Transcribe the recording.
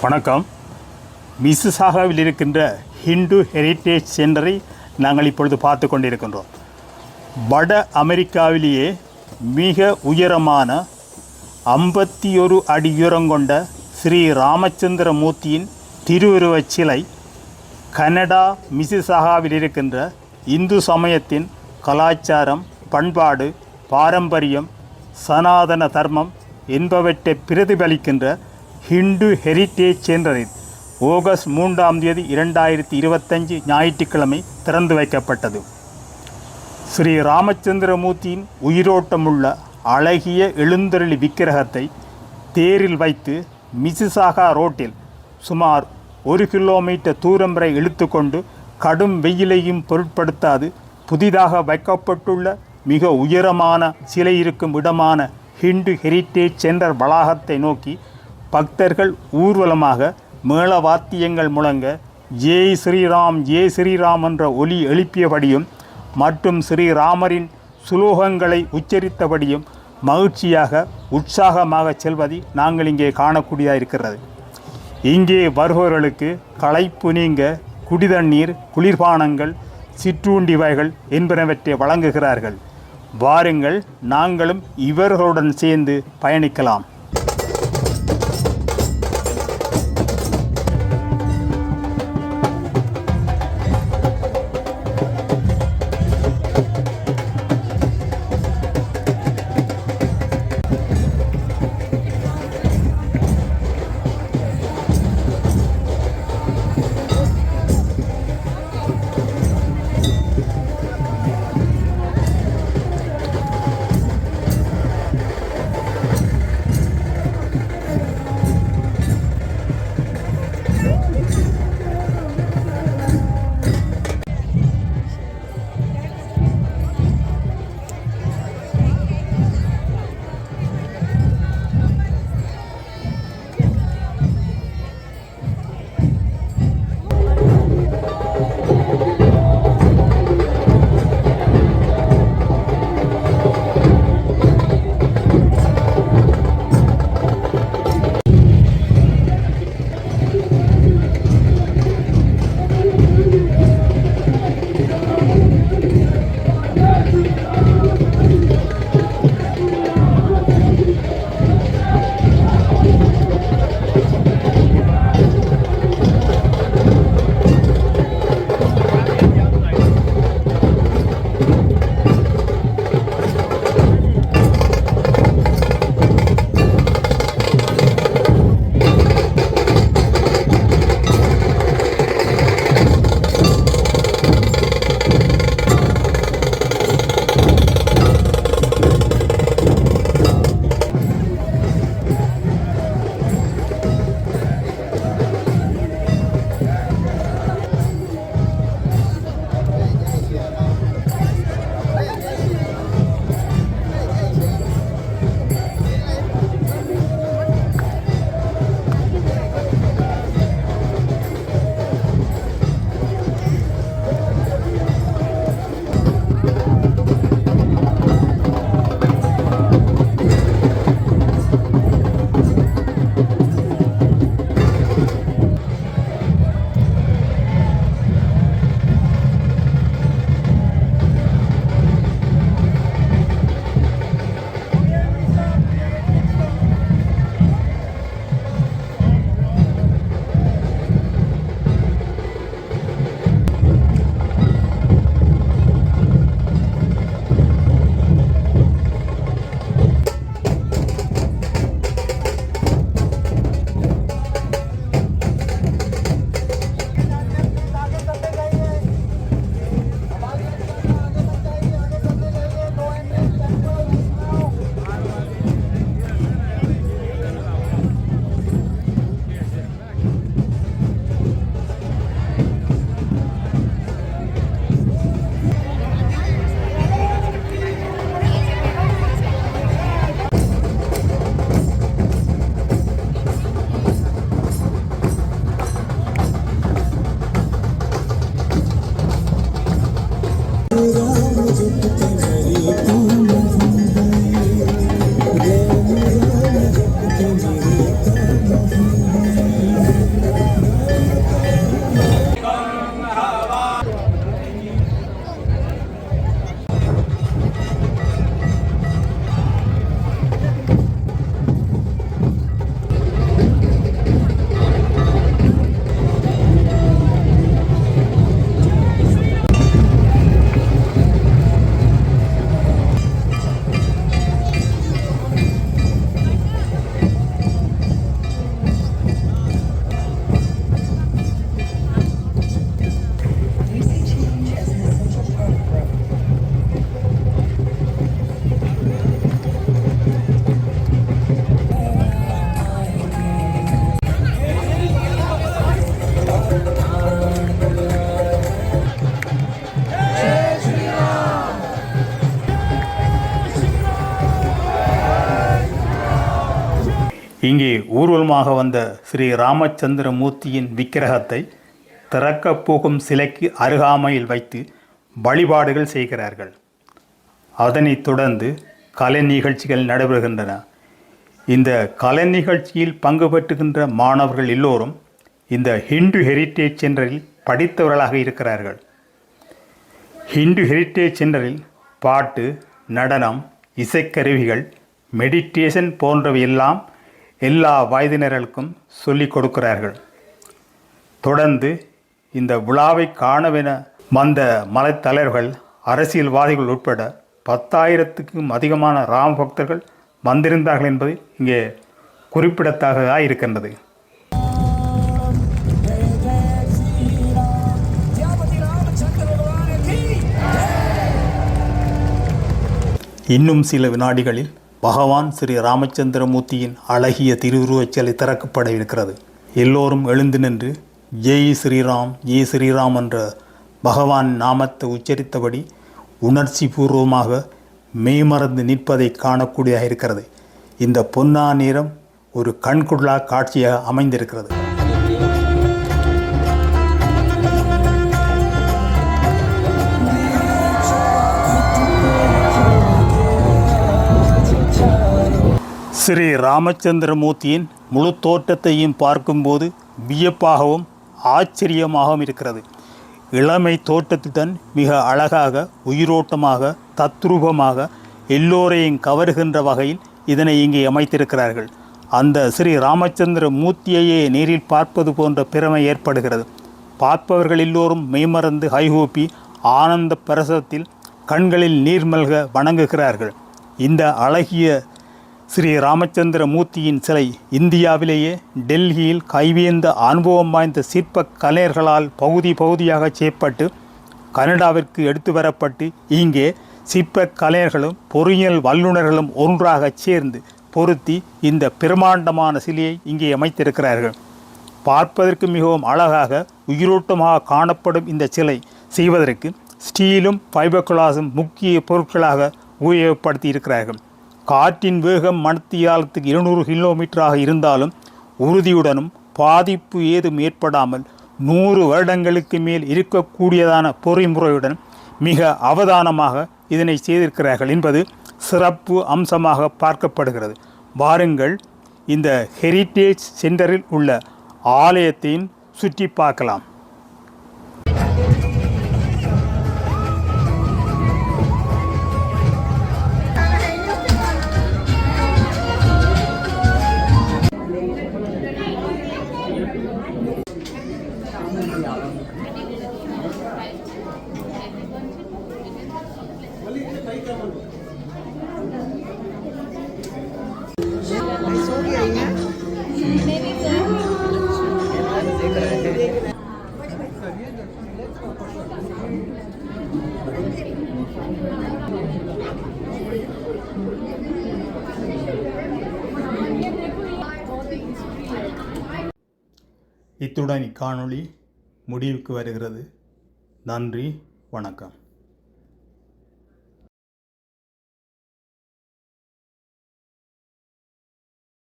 வணக்கம். மிசிசாகாவில் இருக்கின்ற ஹிந்து ஹெரிட்டேஜ் சென்டரை நாங்கள் இப்பொழுது பார்த்து கொண்டிருக்கின்றோம். வட அமெரிக்காவிலேயே மிக உயரமான 51 அடி உயரம் கொண்ட ஸ்ரீ ராமச்சந்திர மூர்த்தியின் திருவுருவச் சிலை கனடா மிசிசாகாவில் இருக்கின்ற இந்து சமயத்தின் கலாச்சாரம், பண்பாடு, பாரம்பரியம், சனாதன தர்மம் என்பவற்றை பிரதிபலிக்கின்ற ஹிந்து ஹெரிட்டேஜ் சென்டரில் ஆகஸ்ட் 3ஆம் தேதி 2025 ஞாயிற்றுக்கிழமை திறந்து வைக்கப்பட்டது. ஸ்ரீ ராமச்சந்திரமூர்த்தியின் உயிரோட்டமுள்ள அழகிய எழுந்தருளி விக்கிரகத்தை தேரில் வைத்து மிசிசாகா ரோட்டில் சுமார் 1 கிலோமீட்டர் தூரம் வரை இழுத்து கொண்டு கடும் வெயிலையும் பொருட்படுத்தாது புதிதாக வைக்கப்பட்டுள்ள மிக உயரமான சிலை இருக்கும் இடமான ஹிந்து ஹெரிட்டேஜ் சென்டர் வளாகத்தை நோக்கி பக்தர்கள் ஊர்வலமாக மேளவாத்தியங்கள் முழங்க ஜெய் ஸ்ரீராம் ஜெய் ஸ்ரீராம் என்ற ஒலி எழுப்பியபடியும் மற்றும் ஸ்ரீராமரின் சுலோகங்களை உச்சரித்தபடியும் மகிழ்ச்சியாக உற்சாகமாக செல்வதை நாங்கள் இங்கே காணக்கூடியதாக இருக்கிறது. இங்கே வருபவர்களுக்கு களைப்பு நீங்க குடிதண்ணீர், குளிர்பானங்கள், சிற்றுண்டி வகைகள் என்பனவற்றை வழங்குகிறார்கள். வாருங்கள், நாங்களும் இவர்களுடன் சேர்ந்து பயணிக்கலாம். இங்கே ஊர்வலமாக வந்த ஸ்ரீ ராமச்சந்திரமூர்த்தியின் விக்கிரகத்தை திறக்கப் போகும் சிலைக்கு அருகாமையில் வைத்து வழிபாடுகள் செய்கிறார்கள். அதனைத் தொடர்ந்து கலை நிகழ்ச்சிகள் நடைபெறுகின்றன. இந்த கலை நிகழ்ச்சியில் பங்கு பெற்றுகின்ற மாணவர்கள் எல்லோரும் இந்த ஹிந்து ஹெரிட்டேஜ் சென்டரில் படித்தவர்களாக இருக்கிறார்கள். ஹிந்து ஹெரிட்டேஜ் சென்டரில் பாட்டு, நடனம், இசைக்கருவிகள், மெடிடேஷன் போன்றவையெல்லாம் எல்லா வயதினர்களுக்கும் சொல்லிக் கொடுக்கிறார்கள். தொடர்ந்து இந்த விழாவை காணவென வந்த மலைத்தலைவர்கள், அரசியல்வாதிகள் உட்பட 10,000க்கும் அதிகமான ராம பக்தர்கள் வந்திருந்தார்கள் என்பது இங்கே குறிப்பிடத்தக்கதாக இருக்கின்றது. இன்னும் சில வினாடிகளில் பகவான் ஸ்ரீ ராமச்சந்திரமூர்த்தியின் அழகிய திருவுருவச் சிலை திறக்கப்பட இருக்கிறது. எல்லோரும் எழுந்து நின்று ஜெய் ஸ்ரீராம், ஜெய் ஸ்ரீராம் என்ற பகவான் நாமத்தை உச்சரித்தபடி உணர்ச்சி பூர்வமாக மெய்மறந்து நிற்பதை காணக்கூடியதாக இருக்கிறது. இந்த பொன்னா நேரம் ஒரு கண்குள்ளா காட்சியாக அமைந்திருக்கிறது. ஸ்ரீ ராமச்சந்திரமூர்த்தியின் முழு தோற்றத்தையும் பார்க்கும்போது வியப்பாகவும் ஆச்சரியமாகவும் இருக்கிறது. இளமை தோற்றத்துடன் மிக அழகாக, உயிரோட்டமாக, தத்ரூபமாக எல்லோரையும் கவருகின்ற வகையில் இதனை இங்கே அமைத்திருக்கிறார்கள். அந்த ஸ்ரீ ராமச்சந்திரமூர்த்தியையே நேரில் பார்ப்பது போன்ற பெருமை ஏற்படுகிறது. பார்ப்பவர்கள் எல்லோரும் மெய்மறந்து கைகூப்பி ஆனந்த பரசத்தில் கண்களில் நீர்மல்க வணங்குகிறார்கள். இந்த அழகிய ஸ்ரீ ராமச்சந்திரமூர்த்தியின் சிலை இந்தியாவிலேயே டெல்லியில் கைவேந்த அனுபவம் வாய்ந்த சிற்ப கலைஞர்களால் பகுதியாக செய்யப்பட்டு கனடாவிற்கு எடுத்து வரப்பட்டு இங்கே சிற்ப கலைஞர்களும் பொறியியல் வல்லுநர்களும் ஒன்றாக சேர்ந்து பொருத்தி இந்த பிரமாண்டமான சிலையை இங்கே அமைத்திருக்கிறார்கள். பார்ப்பதற்கு மிகவும் அழகாக, உயிரோட்டமாக காணப்படும் இந்த சிலை செய்வதற்கு ஸ்டீலும் ஃபைபர் கிளாஸும் முக்கிய பொருட்களாக உபயோகப்படுத்தி இருக்கிறார்கள். காற்றின் வேகம் மணித்தியாலத்துக்கு 200 கிலோமீட்டராக இருந்தாலும் உறுதியுடனும் பாதிப்பு ஏதும் ஏற்படாமல் 100 வருடங்களுக்கு மேல் இருக்கக்கூடியதான பொறிமுறையுடன் மிக அவதானமாக இதனை செய்திருக்கிறார்கள் என்பது சிறப்பு அம்சமாக பார்க்கப்படுகிறது. வாருங்கள், இந்த ஹெரிட்டேஜ் சென்டரில் உள்ள ஆலயத்தையும் சுற்றி பார்க்கலாம். இத்துடன் இக்காணொளி முடிவுக்கு வருகிறது. நன்றி, வணக்கம்.